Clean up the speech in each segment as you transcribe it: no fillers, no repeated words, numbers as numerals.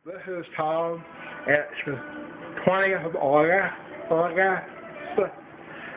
This is Tom. It's the 20th of August,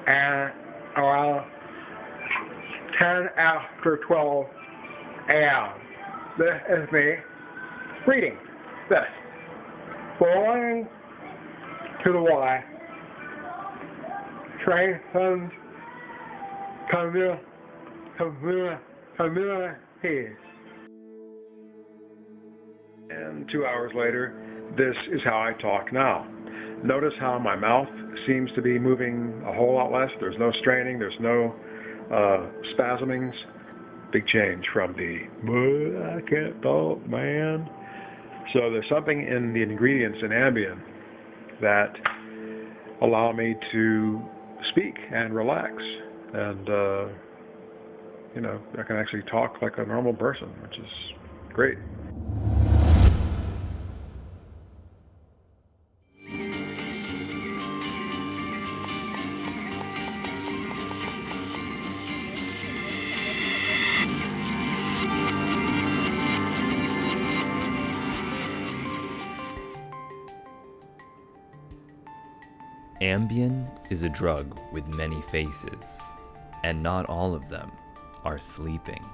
and around 10 after 12 a.m. This is me reading this. Belonging to the Y, strengthens communities. And 2 hours later, this is how I talk now. Notice how my mouth seems to be moving a whole lot less. There's no straining, there's no spasmings. Big change from the, I can't talk, man. So there's something in the ingredients in Ambien that allow me to speak and relax. And, I can actually talk like a normal person, which is great. Ambien is a drug with many faces, and not all of them are sleeping.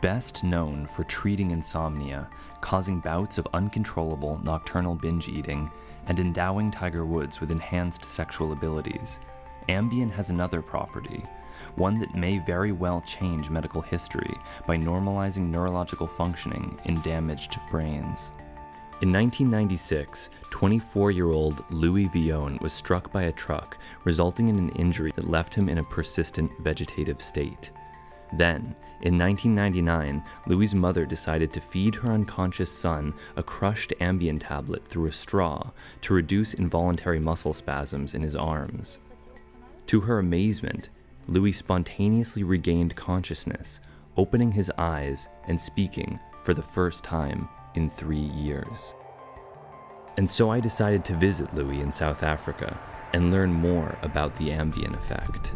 Best known for treating insomnia, causing bouts of uncontrollable nocturnal binge eating, and endowing Tiger Woods with enhanced sexual abilities, Ambien has another property, one that may very well change medical history by normalizing neurological functioning in damaged brains. In 1996, 24-year-old Louis Villon was struck by a truck, resulting in an injury that left him in a persistent vegetative state. Then, in 1999, Louis' mother decided to feed her unconscious son a crushed Ambien tablet through a straw to reduce involuntary muscle spasms in his arms. To her amazement, Louis spontaneously regained consciousness, opening his eyes and speaking for the first time in 3 years. And so I decided to visit Louis in South Africa and learn more about the Ambien effect.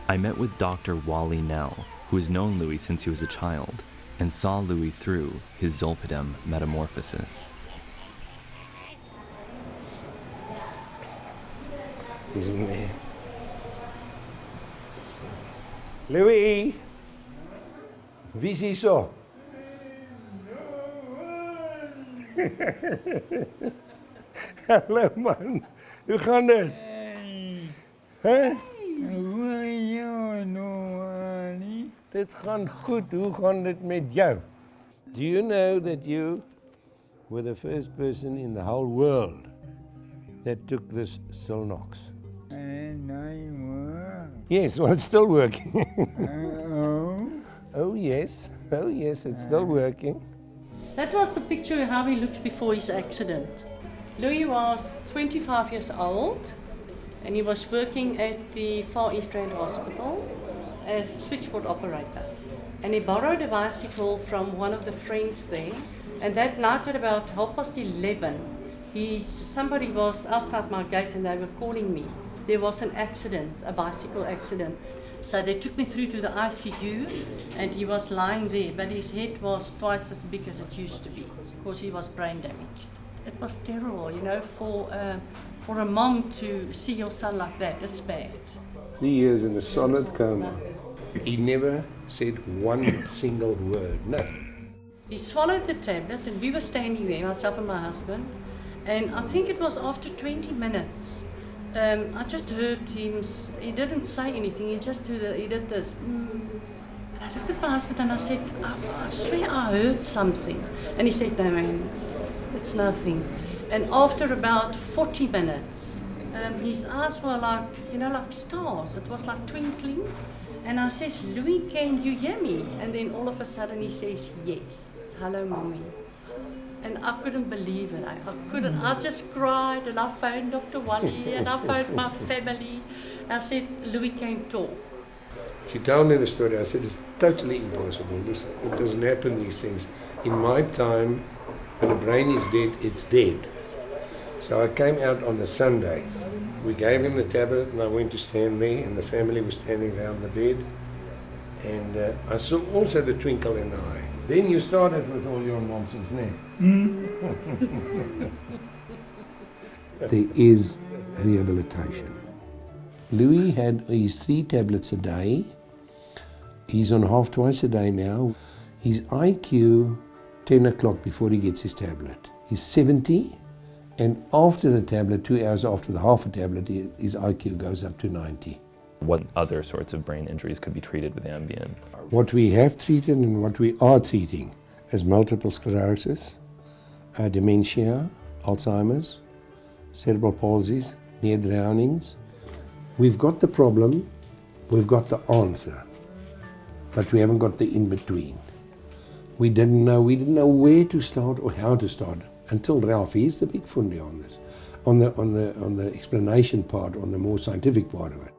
I met with Dr. Wally Nell, who has known Louis since he was a child, and saw Louis through his Zolpidem metamorphosis. Isn't he? Louis! Wie is hier zo? Hallo man, hoe gaan het? Hè? Dit gaan goed, hoe gaan dit met jou? Do you know that you were the first person in the whole world that took this Silnox? Yes, well, it's still working. Oh, yes, it's still working. That was the picture of how he looked before his accident. Louis was 25 years old and he was working at the Far East Rand Hospital as switchboard operator. And he borrowed a bicycle from one of the friends there, and that night at about 11:30, somebody was outside my gate and they were calling me. There was an accident, a bicycle accident. So they took me through to the ICU and he was lying there, but his head was twice as big as it used to be because he was brain damaged. It was terrible, for a mom to see your son like that, it's bad. 3 years in a solid coma. He never said one single word, nothing. He swallowed the tablet and we were standing there, myself and my husband, and I think it was after 20 minutes. I just heard him, he didn't say anything, he did this. I looked at my husband and I said, I swear I heard something. And he said, no man, it's nothing. And after about 40 minutes, his eyes were like stars, it was like twinkling. And I says, Louis, can you hear me? And then all of a sudden he says, yes, hello mommy. And I couldn't believe it. I couldn't. I just cried and I phoned Dr. Wally and I phoned my family. I said, Louis can't talk. She told me the story. I said, it's totally impossible. It doesn't happen, these things. In my time, when the brain is dead, it's dead. So I came out on the Sunday. We gave him the tablet and I went to stand there and the family was standing there on the bed. And I saw also the twinkle in the eye. Then you started with all your nonsense now. There is rehabilitation. Louis had his 3 tablets a day. He's on half twice a day now. His IQ, 10 o'clock before he gets his tablet. He's 70, and after the tablet, 2 hours after the half a tablet, his IQ goes up to 90. What other sorts of brain injuries could be treated with Ambien? What we have treated and what we are treating is multiple sclerosis, dementia, Alzheimer's, cerebral palsies, near drownings. We've got the problem, we've got the answer, but we haven't got the in-between. We didn't know where to start or how to start until Ralph, he's the big fundi on this, on the explanation part, on the more scientific part of it.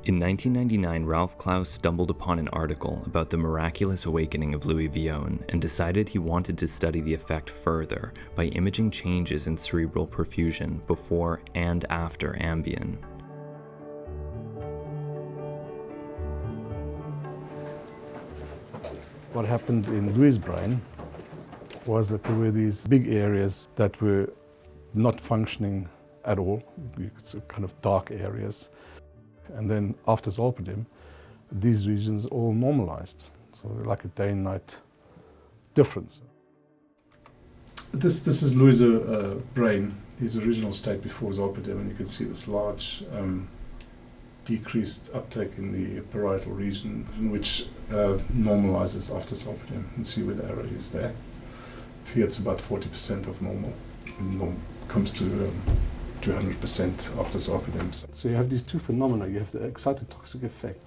In 1999, Ralph Klaus stumbled upon an article about the miraculous awakening of Louis Villon and decided he wanted to study the effect further by imaging changes in cerebral perfusion before and after Ambien. What happened in Louis' brain was that there were these big areas that were not functioning at all, kind of dark areas. And then after Zolpidem, these regions all normalized. So like a day and night difference. This is Louis' brain, his original state before Zolpidem, and you can see this large decreased uptake in the parietal region, which normalizes after Zolpidem. You can see where the arrow is there. Here it's about 40% of normal. Comes to 200% after Zolpidem. So you have these two phenomena. You have the excitotoxic effect,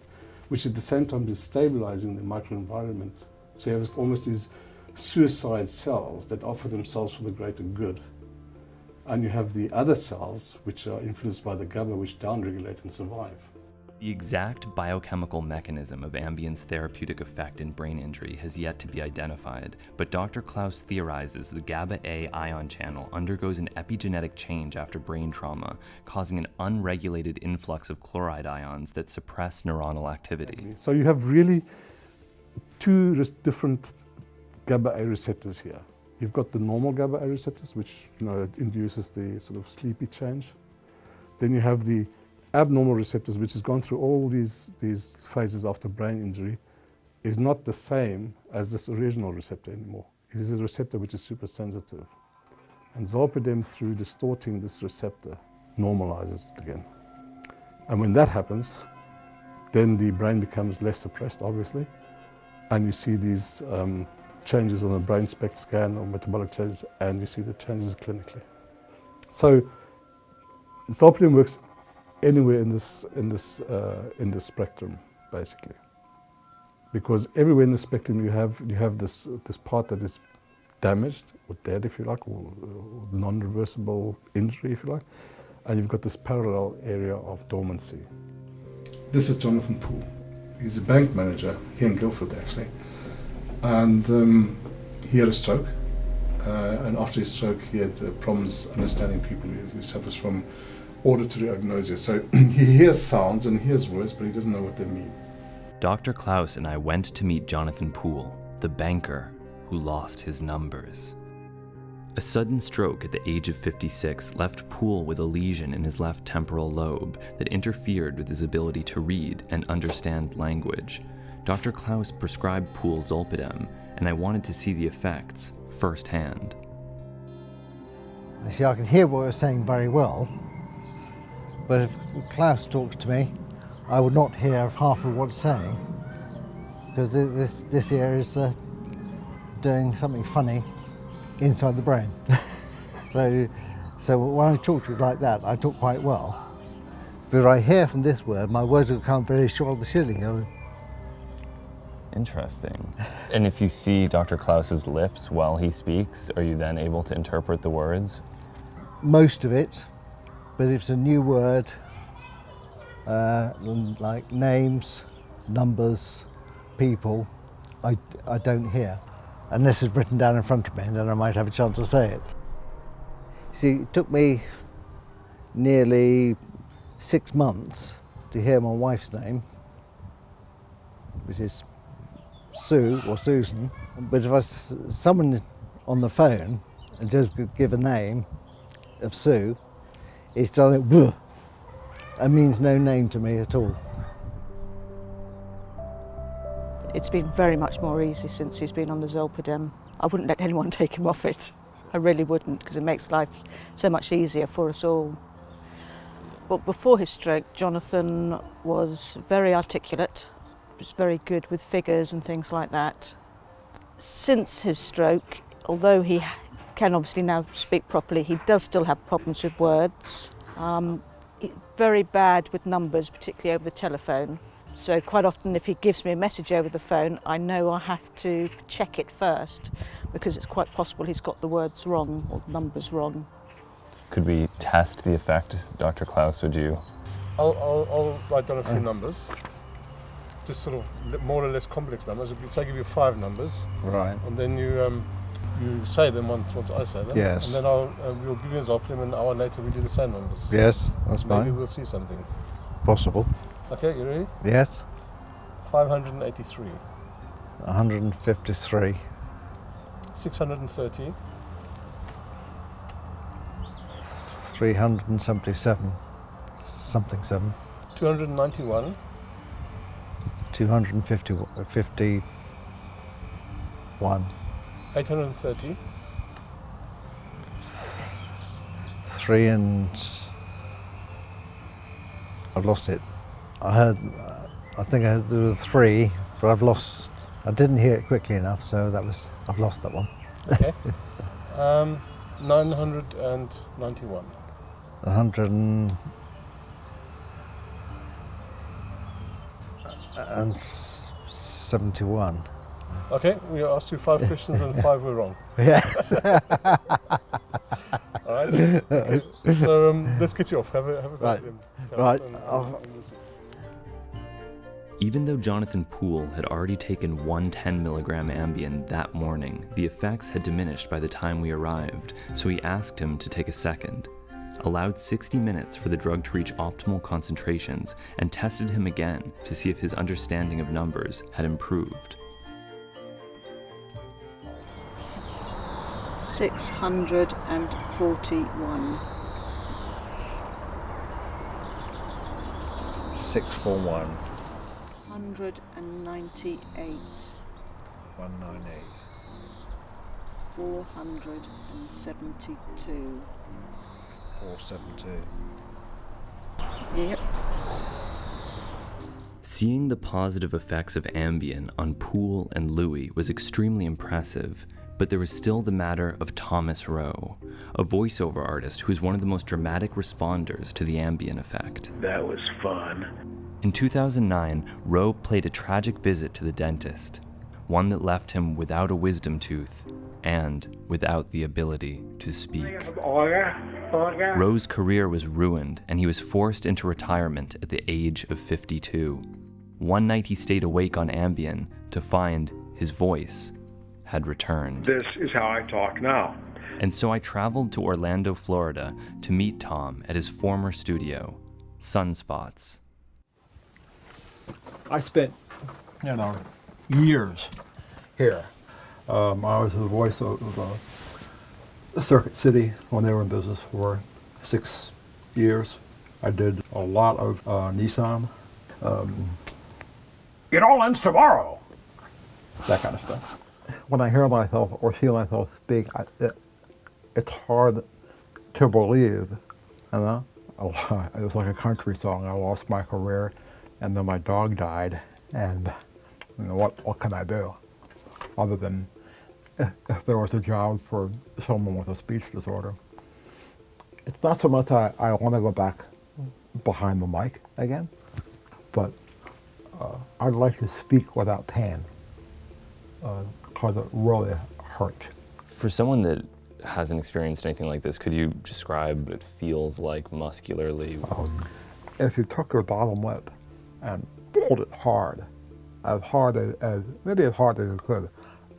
which at the same time is stabilizing the microenvironment. So you have almost these suicide cells that offer themselves for the greater good. And you have the other cells, which are influenced by the GABA, which downregulate and survive. The exact biochemical mechanism of Ambien's therapeutic effect in brain injury has yet to be identified, but Dr. Klaus theorizes the GABA-A ion channel undergoes an epigenetic change after brain trauma, causing an unregulated influx of chloride ions that suppress neuronal activity. So you have really two different GABA-A receptors here. You've got the normal GABA-A receptors, which induces the sort of sleepy change. Then you have the abnormal receptors, which has gone through all these phases after brain injury, is not the same as this original receptor anymore. It is a receptor which is super sensitive. And Zolpidem, through distorting this receptor, normalizes it again. And when that happens, then the brain becomes less suppressed, obviously, and you see these changes on the brain SPECT scan or metabolic changes, and you see the changes clinically. So Zolpidem works anywhere in this spectrum, basically, because everywhere in the spectrum you have this part that is damaged or dead, if you like, or non-reversible injury, if you like, and you've got this parallel area of dormancy. This is Jonathan Poole. He's a bank manager here in Guildford, actually, and he had a stroke, and after his stroke he had problems understanding people. He suffers from auditory agnosia, so he hears sounds and hears words, but he doesn't know what they mean. Dr. Klaus and I went to meet Jonathan Poole, the banker who lost his numbers. A sudden stroke at the age of 56 left Poole with a lesion in his left temporal lobe that interfered with his ability to read and understand language. Dr. Klaus prescribed Poole Zolpidem, and I wanted to see the effects firsthand. You see, I can hear what you're saying very well, but if Klaus talks to me, I would not hear half of what he's saying, because this ear is doing something funny inside the brain. so when I talk to you like that, I talk quite well. But I hear from this word, my words will come very short of the ceiling. Interesting. And if you see Dr. Klaus's lips while he speaks, are you then able to interpret the words? Most of it, but if it's a new word, like names, numbers, people, I don't hear. Unless it's written down in front of me, and then I might have a chance to say it. See, it took me nearly 6 months to hear my wife's name, which is Sue or Susan. But if someone on the phone and just give a name of Sue, it's done it. Bleh. It means no name to me at all. It's been very much more easy since he's been on the Zolpidem. I wouldn't let anyone take him off it. I really wouldn't, because it makes life so much easier for us all. But before his stroke, Jonathan was very articulate, was very good with figures and things like that. Since his stroke, although he can obviously now speak properly, he does still have problems with words. Very bad with numbers, particularly over the telephone. So quite often if he gives me a message over the phone, I know I have to check it first, because it's quite possible he's got the words wrong or the numbers wrong. Could we test the effect, Dr. Klaus, would you? I'll write down a few numbers, just sort of more or less complex numbers. Say I give you 5 numbers, Right. and then you say them once I say them. Yes. And then we'll give you a Zolpidem, and an hour later we do the same numbers. Yes, that's Maybe fine. we'll see something. Possible. Okay, you ready? Yes. 583. 153. 630. 377. Something 7. 291. 251. 830. 3 and... I've lost it. I think I had to do 3, but I've lost... I didn't hear it quickly enough, so I've lost that one. Okay. 991. 171. Okay, we asked you 5 questions and 5 were wrong. Yes. All right. Okay. So let's get you off. Have a Right. Zolpidem. Right. And we'll see. Even though Jonathan Poole had already taken 110 milligram Ambien that morning, the effects had diminished by the time we arrived, so he asked him to take a second, allowed 60 minutes for the drug to reach optimal concentrations, and tested him again to see if his understanding of numbers had improved. 641. 641. 198. 198. 472. 472. Yep. Seeing the positive effects of Ambien on Poole and Louis was extremely impressive, but there was still the matter of Thomas Rowe, a voiceover artist who is one of the most dramatic responders to the Ambien effect. That was fun. In 2009, Rowe played a tragic visit to the dentist, one that left him without a wisdom tooth and without the ability to speak. Rowe's career was ruined, and he was forced into retirement at the age of 52. One night he stayed awake on Ambien to find his voice had returned. This is how I talk now. And so I traveled to Orlando, Florida to meet Tom at his former studio, Sunspots. I spent, years here. I was the voice of Circuit City when they were in business for 6 years. I did a lot of Nissan. It all ends tomorrow. That kind of stuff. When I hear myself or see myself speak, it's hard to believe, you know? It was like a country song. I lost my career, and then my dog died, and what can I do other than if there was a job for someone with a speech disorder. It's not so much I want to go back behind the mic again, but I'd like to speak without pain, because it really hurts. For someone that hasn't experienced anything like this, could you describe what it feels like muscularly? If you took your bottom lip and pulled it hard as maybe as hard as you could,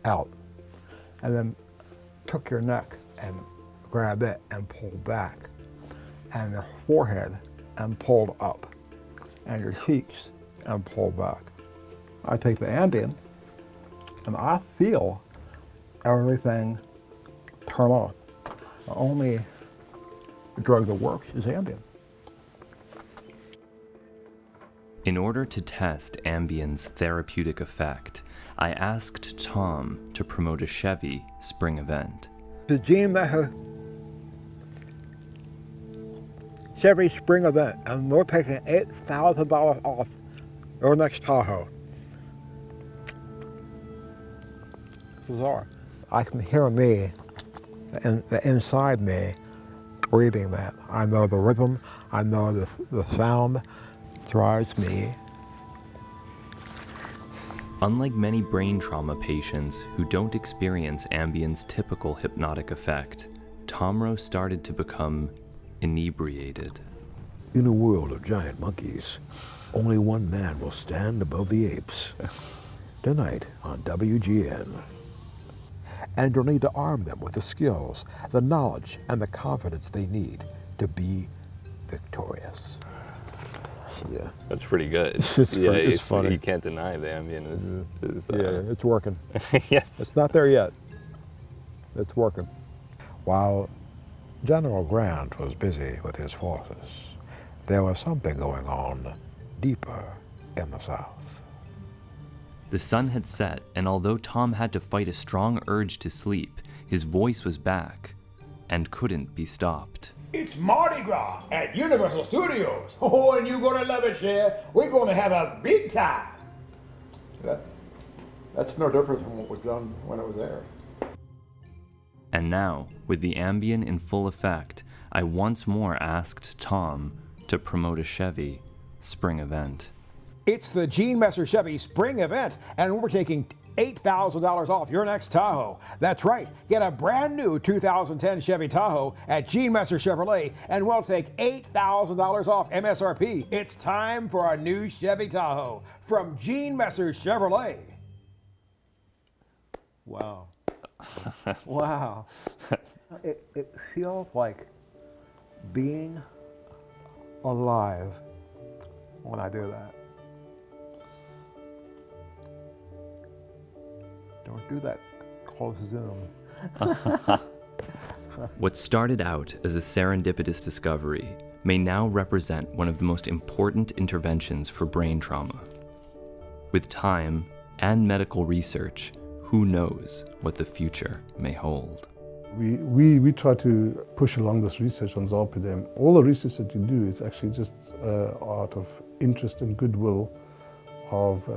out, and then took your neck and grab it and pull back, and your forehead and pulled up, and your cheeks and pull back. I take the Ambien, and I feel everything turn off. The only drug that works is Ambien. In order to test Ambien's therapeutic effect, I asked Tom to promote a Chevy spring event. The gene messer Chevy spring event, and we're taking $8,000 off your next Tahoe. Bizarre. I can hear me, the inside me, breathing that. I know the rhythm, I know the sound. Drives me. Unlike many brain trauma patients who don't experience Ambien's typical hypnotic effect, Tomro started to become inebriated. In a world of giant monkeys, only one man will stand above the apes. Tonight on WGN. And you'll need to arm them with the skills, the knowledge, and the confidence they need to be victorious. Yeah, that's pretty good. It's funny. You can't deny the Ambien is It's working. yes. It's not there yet. It's working. While General Grant was busy with his forces, there was something going on deeper in the South. The sun had set, and although Tom had to fight a strong urge to sleep, his voice was back and couldn't be stopped. It's Mardi Gras at Universal Studios. Oh, and you're gonna love it, Cher. We're gonna have a big time. That's no different from what was done when it was there. And now, with the Ambien in full effect, I once more asked Tom to promote a Chevy spring event. It's the Gene Messer Chevy Spring Event, and we're taking $8,000 off your next Tahoe. That's right. Get a brand new 2010 Chevy Tahoe at Gene Messer Chevrolet, and we'll take $8,000 off MSRP. It's time for a new Chevy Tahoe from Gene Messer Chevrolet. Wow. Wow. It feels like being alive when I do that. Don't do that close zoom. What started out as a serendipitous discovery may now represent one of the most important interventions for brain trauma. With time and medical research, who knows what the future may hold. We try to push along this research on Zolpidem. All the research that you do is actually just out of interest and goodwill of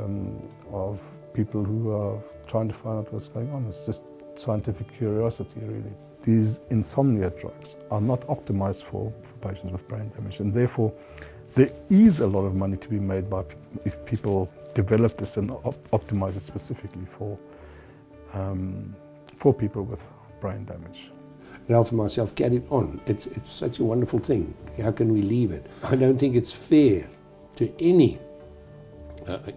people who are trying to find out what's going on. It's just scientific curiosity, really. These insomnia drugs are not optimized for patients with brain damage, and therefore there is a lot of money to be made if people develop this and optimize it specifically for people with brain damage. Ralph and myself carried on. It's such a wonderful thing. How can we leave it? I don't think it's fair to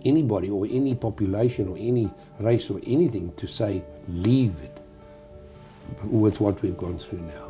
anybody or any population or any race or anything to say leave it with what we've gone through now.